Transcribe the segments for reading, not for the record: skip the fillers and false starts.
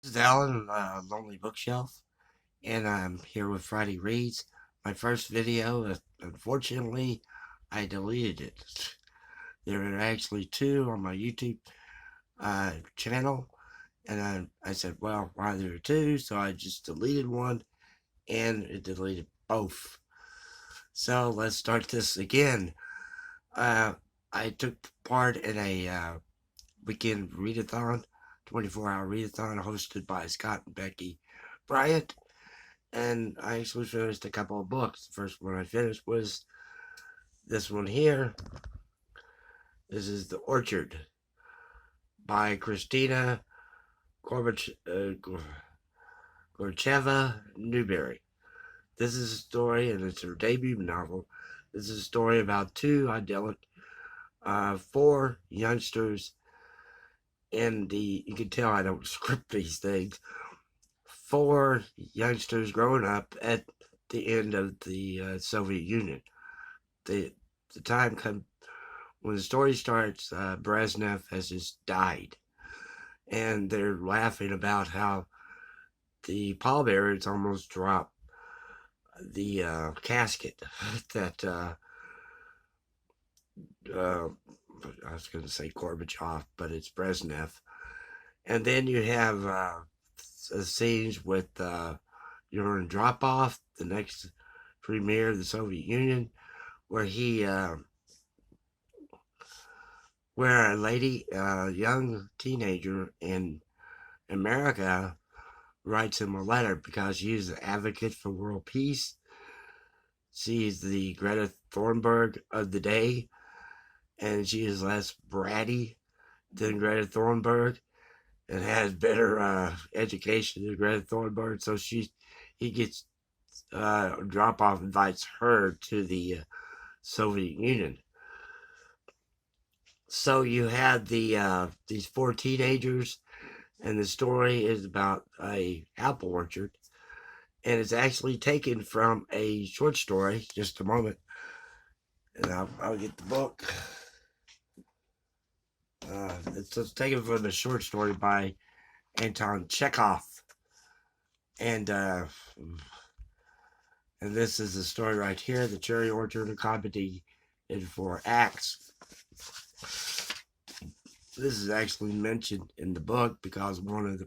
This is Alan, Lonely Bookshelf, and I'm here with Friday Reads. My first video, unfortunately, I deleted it. There are actually two on my YouTube channel, and I said, well, why there are two? So I just deleted one, and it deleted both. So let's start this again. Uh, I took part in a weekend readathon, 24-hour readathon hosted by Scott and Becky Bryant. And I actually finished a couple of books. The first one I finished was this one here. This is The Orchard by Kristina Gorcheva Newberry. This is a story, and it's her debut novel. This is a story about two idyllic, four youngsters in the, you can tell I don't script these things, four youngsters growing up at the end of the Soviet Union. The time comes when the story starts, Brezhnev has just died, and they're laughing about how the pallbearers almost dropped the casket that uh, I was going to say Gorbachev, but it's Brezhnev. And then you have scenes with Yuri Dropov, the next premier of the Soviet Union, where he where a lady, a young teenager in America, writes him a letter because she's an advocate for world peace. She's the Greta Thunberg of the day, and she is less bratty than Greta Thunberg and has better education than Greta Thunberg. So he gets drop off invites her to the Soviet Union. So you had these four teenagers, and the story is about a apple orchard, and it's actually taken from a short story. Just a moment, and I'll get the book. It's taken from a short story by Anton Chekhov, and and this is the story right here: the cherry orchard, a comedy in 4 acts. This is actually mentioned in the book because one of the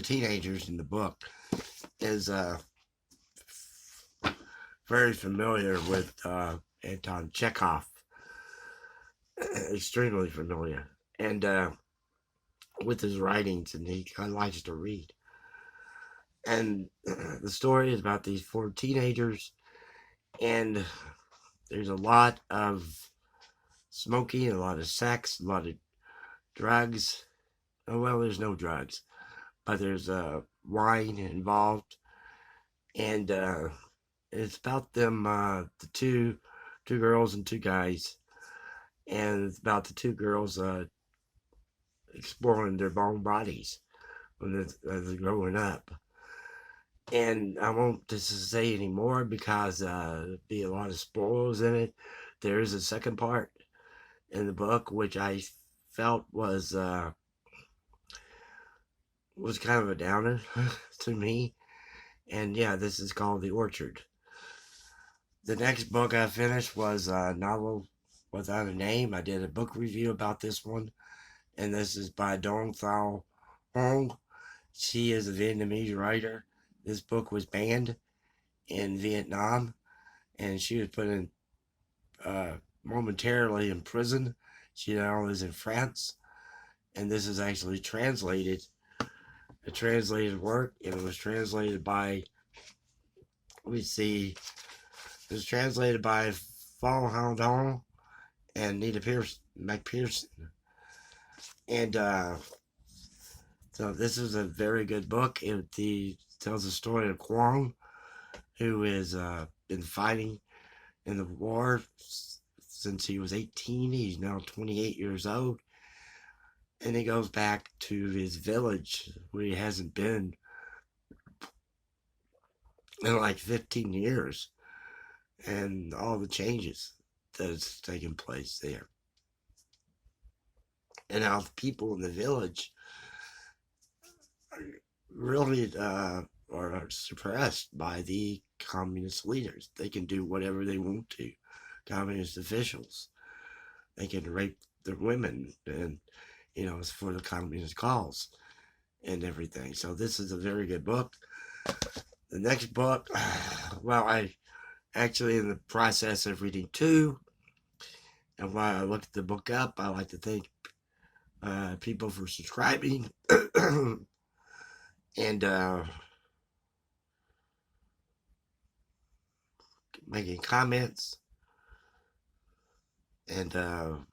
teenagers in the book is very familiar with Anton Chekhov, extremely familiar, and with his writings, and he kind of likes to read. And the story is about these four teenagers, and there's a lot of smoking, a lot of sex, a lot of drugs. Oh, well, there's no drugs, but there's wine involved, and it's about them, the two girls and two guys, and it's about the two girls exploring their own bodies when they're growing up. And I won't just say anymore because there'd be a lot of spoilers in it. There is a second part in the book which I felt was kind of a downer to me. And yeah, this is called The Orchard. The next book I finished was a novel without a name. I did a book review about this one, and this is by Duong Hong. She is a Vietnamese writer. This book was banned in Vietnam, and she was put in momentarily in prison. She now lives in France, and this is actually a translated work, and it was translated by, let me see, it was translated by Fall Houndon and Nita McPherson. And so this is a very good book. It tells the story of Quang, who has been fighting in the war since he was 18. He's now 28 years old. And he goes back to his village where he hasn't been in like 15 years. And all the changes that has taken place there. And how the people in the village really are suppressed by the communist leaders. They can do whatever they want to. Communist officials, they can rape their women, and it's for the communist cause and everything. So this is a very good book. The next book, well, I actually in the process of reading two, and while I looked the book up, I like to thank people for subscribing and making comments and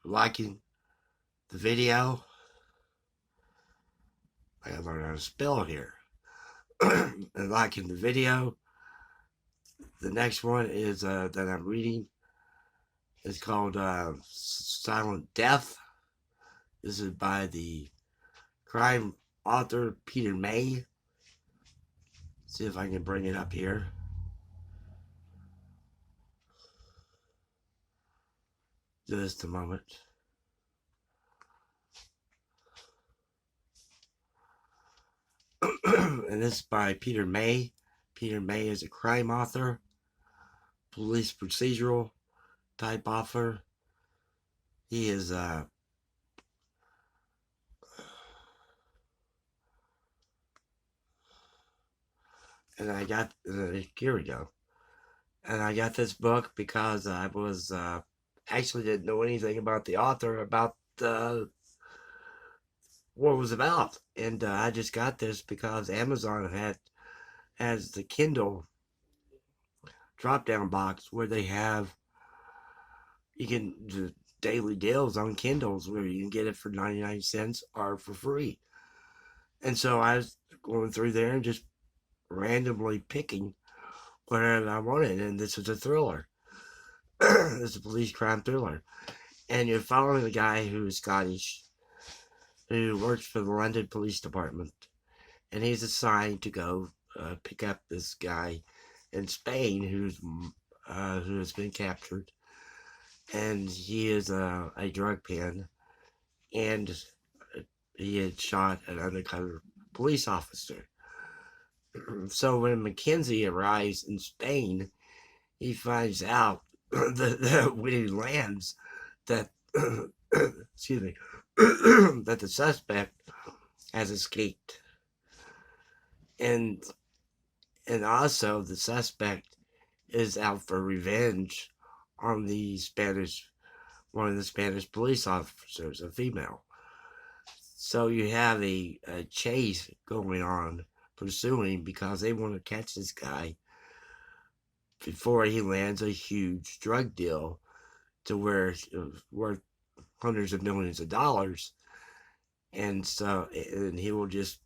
liking the video. I gotta learn how to spell here. And liking the video. The next one is that I'm reading. It's called Silent Death. This is by the crime author Peter May. See if I can bring it up here. Just a moment. And this is by Peter May. Peter May is a crime author, police procedural type author. He is and I got here we go. And I got this book because I was actually didn't know anything about the author, about what it was about, and I just got this because Amazon has the Kindle drop down box where they have you can the daily deals on Kindles where you can get it for 99 cents or for free. And so I was going through there and just randomly picking whatever I wanted, and this was a thriller. This is a police crime thriller, and you're following a guy who's Scottish, who works for the London Police Department, and he's assigned to go pick up this guy in Spain who has been captured, and he is a drug pen, and he had shot an undercover police officer. So when Mackenzie arrives in Spain, he finds out that when he lands that excuse me that the suspect has escaped, and also the suspect is out for revenge on one of the Spanish police officers, a female. So you have a chase going on, pursuing, because they want to catch this guy before he lands a huge drug deal to where it's worth hundreds of millions of dollars, and he will just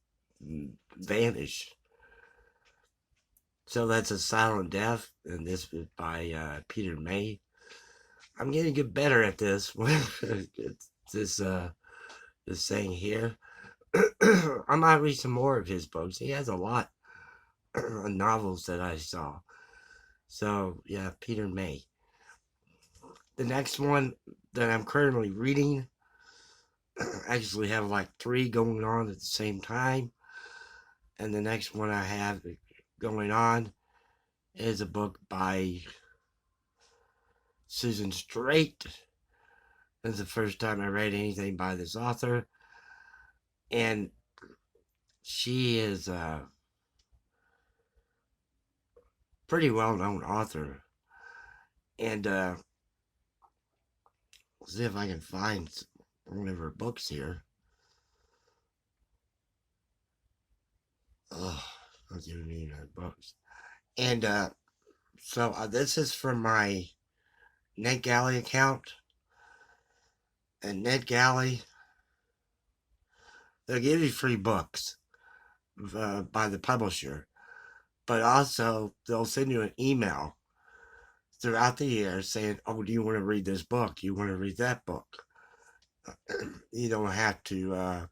vanish. So that's A Silent Death, and this was by Peter May. I'm getting get better at this. this thing here. I might read some more of his books. He has a lot of novels that I saw. So yeah, Peter May. The next one that I'm currently reading, I actually have like 3 going on at the same time. And the next one I have going on is a book by Susan Strait. This is the first time I read anything by this author. And she is a pretty well-known author. And see if I can find one of her books here. Oh, I was even reading her books. And so this is from my NetGalley account. And NetGalley, they'll give you free books by the publisher. But also, they'll send you an email throughout the year saying, oh, do you want to read this book? You want to read that book? You don't have to,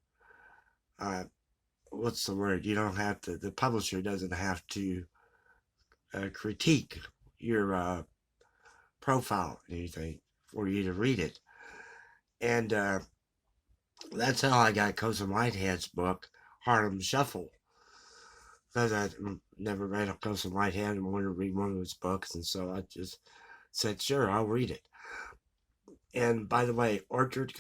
what's the word? You don't have to, the publisher doesn't have to critique your profile or anything for you to read it. And that's how I got Cosa Whitehead's book, Harlem Shuffle. because I never read Up Close and White Hand and wanted to read one of his books, and so I just said, sure, I'll read it. And by the way, Orchard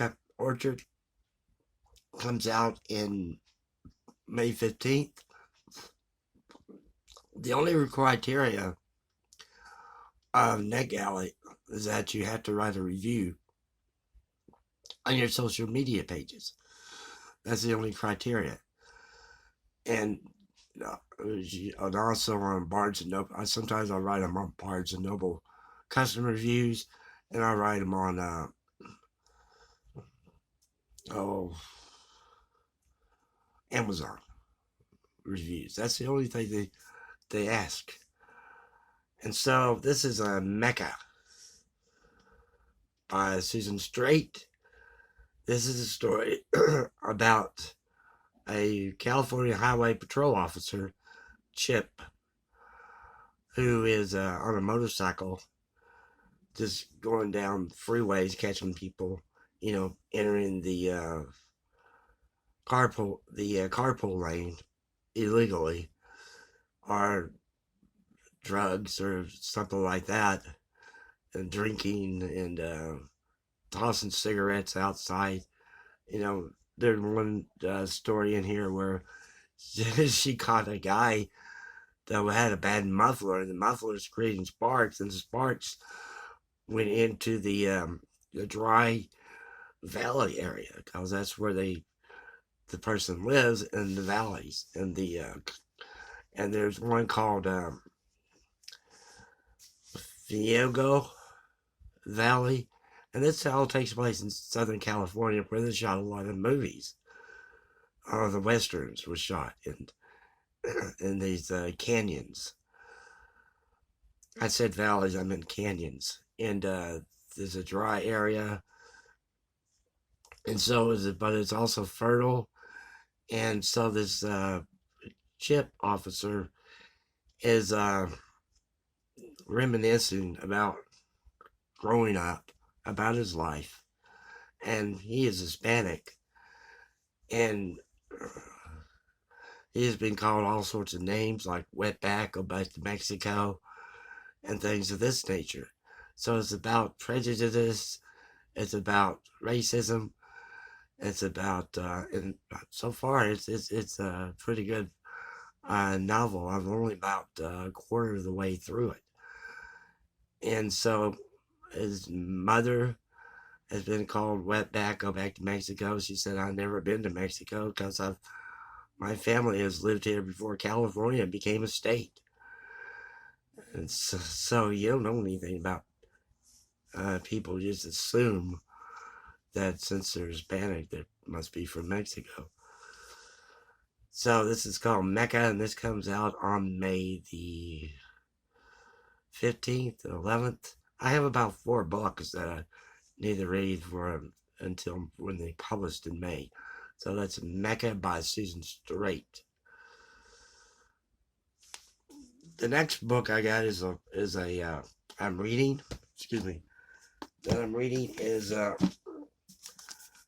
comes out in May 15th. The only criteria of NetGalley is that you have to write a review on your social media pages. That's the only criteria. And also on Barnes and Noble. Sometimes I write them on Barnes and Noble customer reviews, and I write them on Amazon reviews. That's the only thing they ask. And so this is a Mecca by Susan Strait. This is a story about a California Highway Patrol officer, Chip, who is on a motorcycle just going down freeways, catching people, entering the carpool lane illegally, or drugs or something like that, and drinking and tossing cigarettes outside. There's one story in here where she caught a guy that had a bad muffler, and the muffler was creating sparks, and the sparks went into the dry valley area, because that's where the person lives, in the valleys, and there's one called Viego Valley, and this all takes place in Southern California, where they shot a lot of movies. All the westerns were shot in these canyons. I said valleys, I meant canyons. And there's a dry area, and so is it, but it's also fertile. And so this Chip officer is reminiscing about growing up, about his life, and he is Hispanic, and he has been called all sorts of names like wetback, go back to Mexico, and things of this nature. So it's about prejudice, it's about racism, it's about and so far it's a pretty good novel. I'm only about a quarter of the way through it, and so his mother has been called wetback, go back to Mexico. She said, I've never been to Mexico because my family has lived here before California became a state. And so you don't know anything about people, just assume that since they're Hispanic, they must be from Mexico. So this is called Mecca, and this comes out on May the 15th, 11th. I have about 4 books that I need to read for until when they published in May. So that's Mecca by Susan Strait. The next book I got is I'm reading. Excuse me. That I'm reading is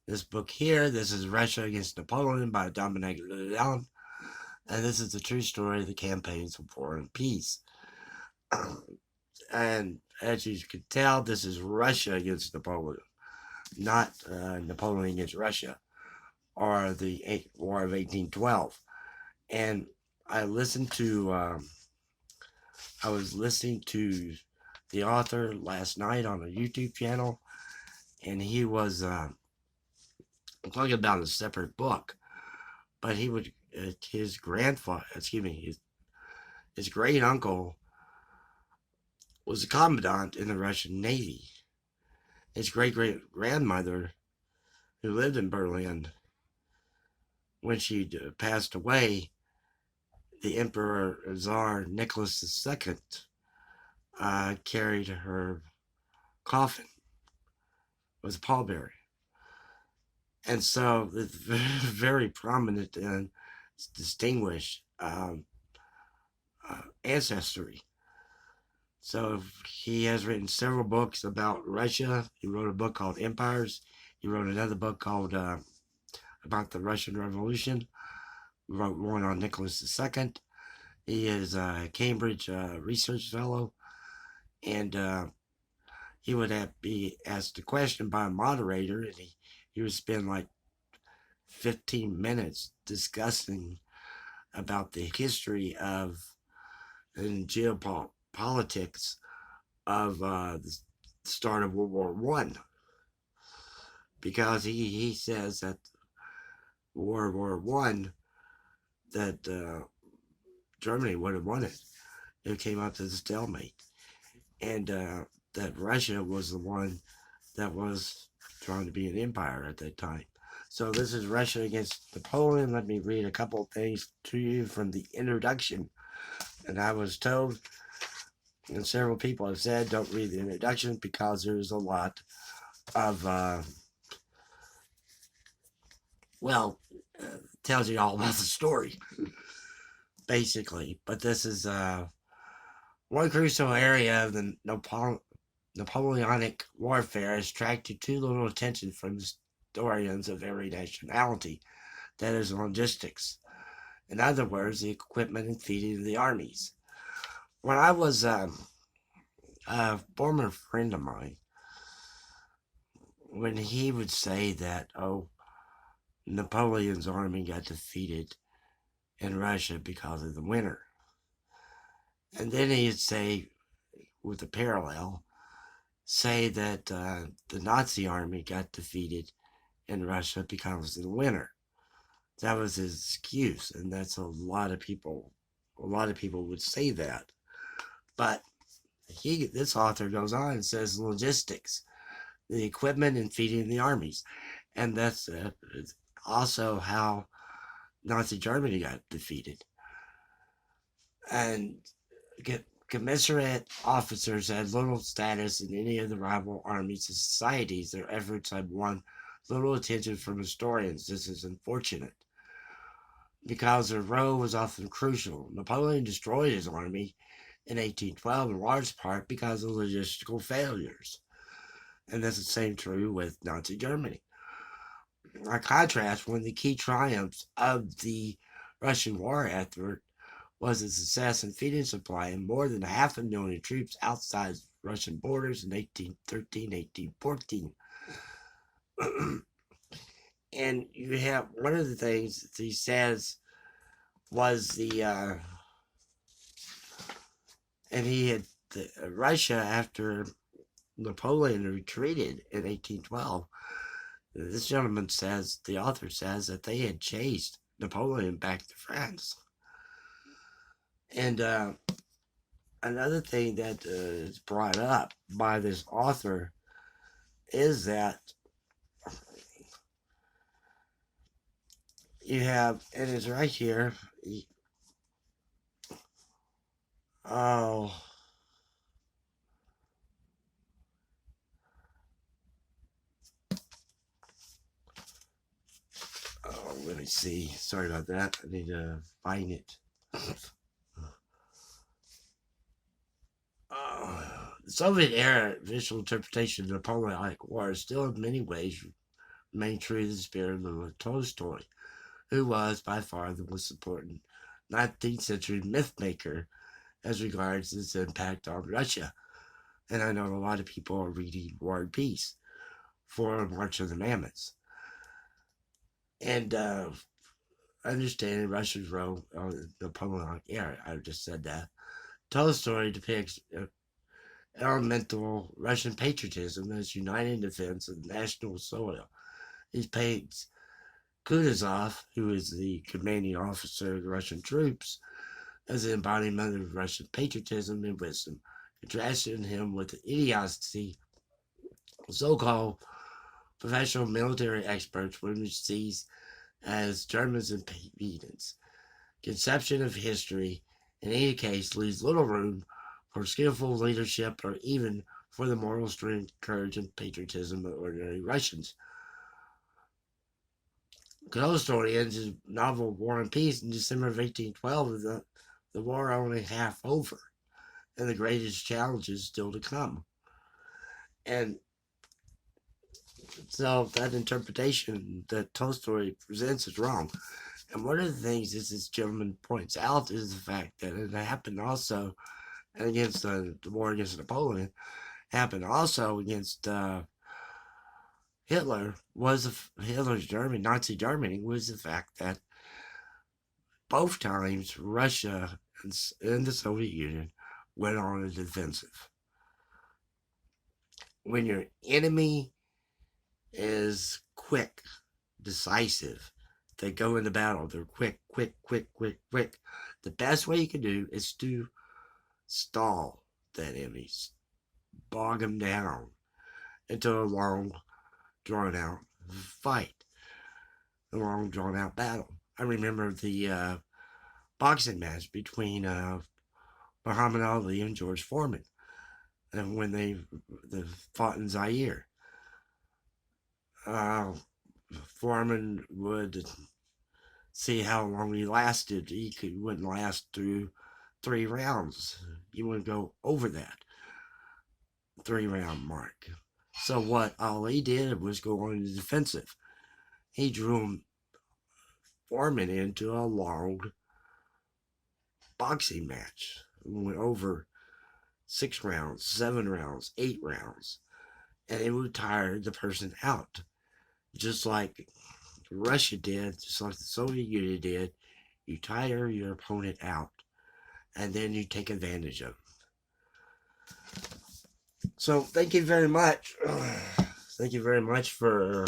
this book here. This is Russia Against Napoleon by Dominic, and this is the true story of the campaigns for war and peace. And as you can tell, this is Russia against Napoleon, not Napoleon against Russia, or the War of 1812. And I was listening to the author last night on a YouTube channel, and he was talking about a separate book, but he would his grandfather, his great uncle was a commandant in the Russian Navy. His great grandmother, who lived in Berlin, when she passed away, the Emperor Tsar Nicholas II carried her coffin, was a pallbearer. And so it's very prominent and distinguished ancestry. So he has written several books about Russia. He wrote a book called Empires. He wrote another book called about the Russian Revolution. He wrote one on Nicholas II. He is a Cambridge research fellow, and he would have to be asked a question by a moderator, and he would spend like 15 minutes discussing about the history of and geopolitics of the start of World War One, because he says that World War One that Germany would have won it. It came up to the stalemate, and that Russia was the one that was trying to be an empire at that time. So this is Russia against Napoleon. Let me read a couple of things to you from the introduction. And I was told, and several people have said, don't read the introduction because there's a lot of, tells you all about the story, basically. But this is one crucial area of the Napoleonic warfare has attracted too little attention from historians of every nationality. That is logistics. In other words, the equipment and feeding of the armies. When I was a former friend of mine, when he would say that, Napoleon's army got defeated in Russia because of the winter. And then he'd say, with a parallel, say that the Nazi army got defeated in Russia because of the winter. That was his excuse, and that's a lot of people would say that. But this author goes on and says logistics, the equipment and feeding the armies. And that's also how Nazi Germany got defeated. And commensurate officers had little status in any of the rival armies and societies. Their efforts had won little attention from historians. This is unfortunate, because their role was often crucial. Napoleon destroyed his army in 1812 in large part because of logistical failures. And that's the same true with Nazi Germany. By contrast, one of the key triumphs of the Russian war effort was the success in feeding supply in more than 500,000 troops outside Russian borders in 1813, 1814. And you have one of the things that he says was Russia, after Napoleon retreated in 1812, this gentleman says, the author says, that they had chased Napoleon back to France. And another thing that is brought up by this author is that you have, and it's right here, let me see. Sorry about that. I need to find it. The Soviet era visual interpretation of the Napoleonic War is still in many ways remain true to the spirit of Tolstoy, who was by far the most important 19th century myth maker as regards its impact on Russia. And I know a lot of people are reading War and Peace for March of the Mammoths. And understanding Russia's role in the Napoleonic era, I just said that. Tolstoy depicts elemental Russian patriotism as united defense of national soil. He paints Kutuzov, who is the commanding officer of the Russian troops, as an embodiment of Russian patriotism and wisdom, contrasting him with the idiocy of so-called professional military experts, which sees as Germans and pedants. Conception of history, in any case, leaves little room for skillful leadership or even for the moral strength, courage, and patriotism of ordinary Russians. Tolstoy ends his novel War and Peace in December of 1812 with the war only half over and the greatest challenges still to come. And so that interpretation that Tolstoy presents is wrong. And one of the things this gentleman points out is the fact that it happened also against the war against Napoleon, happened also against Hitler's Germany, Nazi Germany, was the fact that both times Russia and the Soviet Union went on a defensive. When your enemy is quick, decisive, they go into battle, they're quick. The best way you can do is to stall that enemy, bog them down into a long, drawn out fight, a long, drawn out battle. I remember the boxing match between Muhammad Ali and George Foreman, and when they fought in Zaire. Foreman would see how long he lasted. Wouldn't last through 3 rounds. He wouldn't go over that 3-round mark. So what Ali did was go on the defensive. He drew Foreman into a long boxing match. Went over 6 rounds, 7 rounds, 8 rounds. And it would tire the person out. Just like Russia did, just like the Soviet Union did. You tire your opponent out, and then you take advantage of them. So thank you very much. Thank you very much for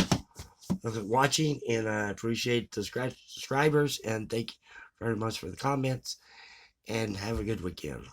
watching, and I appreciate the subscribers, and thank you very much for the comments, and have a good weekend.